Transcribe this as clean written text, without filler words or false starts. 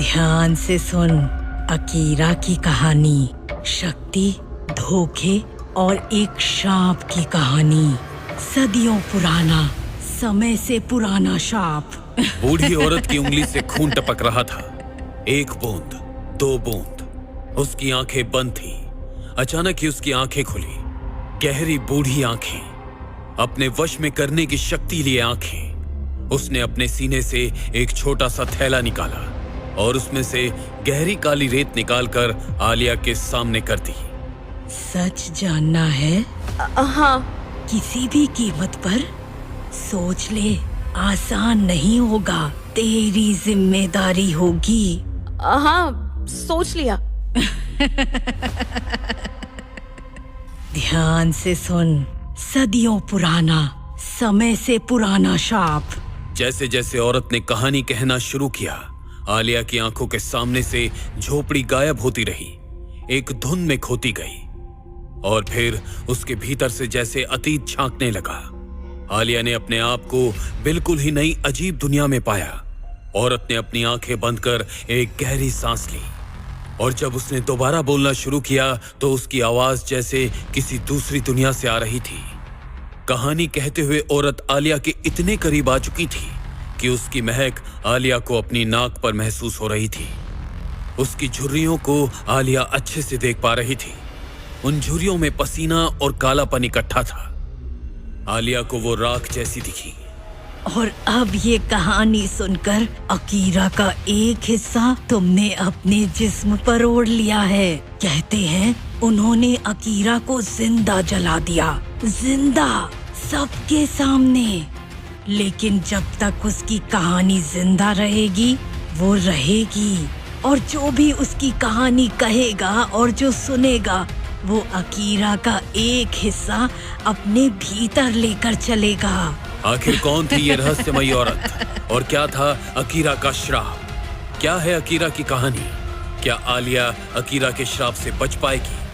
ध्यान से सुन अकीरा की कहानी, शक्ति, धोखे और एक शाप की कहानी। सदियों पुराना, समय से पुराना शाप। बूढ़ी औरत की उंगली से खून टपक रहा था। एक बूंद, दो बूंद, उसकी आंखें बंद थी। अचानक ही उसकी आंखें खुली। गहरी बूढ़ी आंखें, अपने वश में करने की शक्ति लिए आंखें। उसने अपने सीने से एक छोटा सा थैला निकाला और उसमें से गहरी काली रेत निकालकर आलिया के सामने कर दी। सच जानना है? हाँ। किसी भी कीमत पर? सोच ले, आसान नहीं होगा, तेरी जिम्मेदारी होगी। हाँ, सोच लिया। ध्यान से सुन, सदियों पुराना, समय से पुराना शाप। जैसे जैसे औरत ने कहानी कहना शुरू किया, आलिया की आंखों के सामने से झोपड़ी गायब होती रही, एक धुंध में खोती गई और फिर उसके भीतर से जैसे अतीत झांकने लगा। आलिया ने अपने आप को बिल्कुल ही नई अजीब दुनिया में पाया। औरत ने अपनी आंखें बंद कर एक गहरी सांस ली और जब उसने दोबारा बोलना शुरू किया तो उसकी आवाज जैसे किसी दूसरी दुनिया से आ रही थी। कहानी कहते हुए औरत आलिया के इतने करीब आ चुकी थी कि उसकी महक आलिया को अपनी नाक पर महसूस हो रही थी। उसकी झुर्रियों को आलिया अच्छे से देख पा रही थी। उन झुर्रियों में पसीना और कालापन इकट्ठा था। आलिया को वो राख जैसी दिखी। और अब ये कहानी सुनकर अकीरा का एक हिस्सा तुमने अपने जिस्म पर ओढ़ लिया है। कहते हैं उन्होंने अकीरा को जिंदा जला दिया, जिंदा, सबके सामने। लेकिन जब तक उसकी कहानी जिंदा रहेगी, वो रहेगी। और जो भी उसकी कहानी कहेगा और जो सुनेगा, वो अकीरा का एक हिस्सा अपने भीतर लेकर चलेगा। आखिर कौन थी ये रहस्यमयी औरत और क्या था अकीरा का श्राप? क्या है अकीरा की कहानी? क्या आलिया अकीरा के श्राप से बच पाएगी?